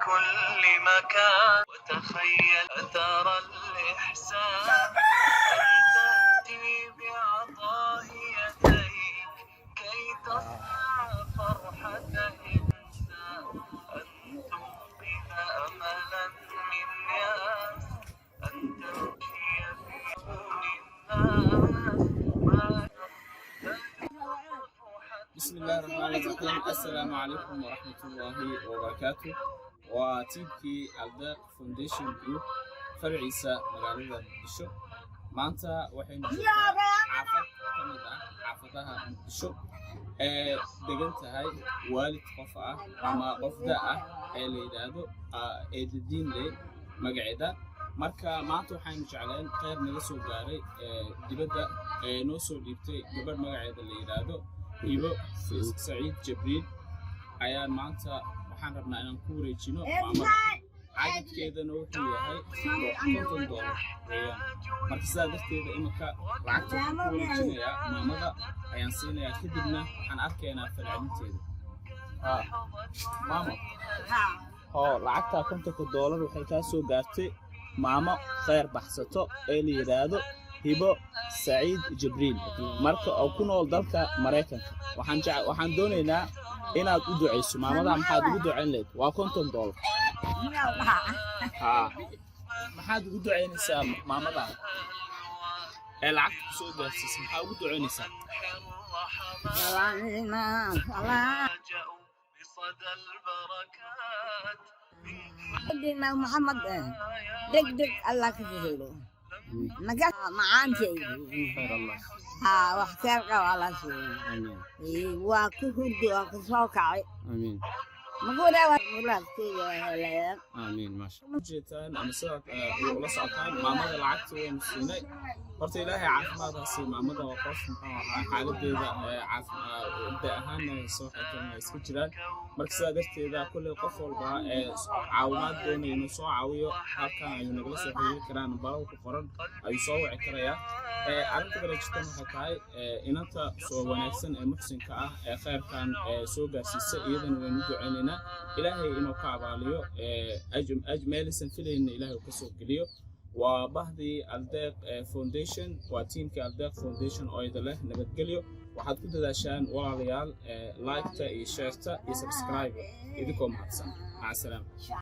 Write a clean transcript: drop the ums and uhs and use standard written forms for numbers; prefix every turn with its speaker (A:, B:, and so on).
A: كل مكان وتخيل أثر الإحسان أن تأتي بعطاء يديك كي تصنع فرحة إنسان أن توقظ أملا من ياس أن تمشي في كون الناس
B: بسم الله الرحمن الرحيم. السلام عليكم ورحمة الله وبركاته. وتيمكي الداق فونديشن جروب فرعيسة مغالبة الشو maanta waxaynu xaafad ka mid ah xaafadaha Muqdisho degan tahay waalid qof ah ama qof da ah ee la yiraahdo eedadiin leh magaceeda. marka maanta waxaynu jeclaan qeyb naga soo gaaray dibadda noo soo dhiibtay gabadh magaceeda la yiraahdo Hibo Saciid Jibriil ayaan maanta waxaan rabnaa inaan ku wareejino maamada عددkeedana wuxuu yahay $50 marka sidaa darteeda imika lacagta ku wareejinaya maamada ayaan siinayaa kadibna waxaan arkaynaa falcelinteeda maamo lacagta $50 waxay kaa soo gaartay maamo khayr baxsato ee la yiraahdo Hibo Saciid Jibriil marka oo ku nool dalka Mareykanka waxaan doonaynaa inaad u duceyso maamada maxaad ugu duceyn leed waa $50 maxaad ugu duceynaysaa maamada ee lacagta soo gaarsiisay maxaad ugu duceynaysaa
C: سيدنا محمد دق الله كفيله نجح معانتي
B: خير الله
C: واختار على شيء
B: امين
C: وكفرد وكسوكعي
B: امين
C: مقولة ولا كذا
B: امين ما شاء الله جيتان انا سوق ولا ساعتان maamada lacagta way siinay horta ilaahay caafimaad ha siiyo maamada waa qof xaaladeeda caafimaad ahaan soo xigtay iska jiraan marka sidaa darteeda kulli qof walba caawimaad doonaya inuu soo caawiyo halkan ayuu nagala soo xiriiri karaan baro ku qoran ayuu soo wici karaya arinta kale jirta waxay tahay inanta soo wanaagsan ee muxsinka ah ee khayrkan soo gaarsiisay iyadana waynu duceynaynaa ilaahay inuu ka abaaliyo ajmeelisan filayna ilaahay ka soo geliyo وبهدي الداق فونديشن وتيمك الداق فونديشن أيضا له نبتقليو وحد كده داشان والعيال لايك تا يشير تا يسبسكرايب إذكم مع السلامة.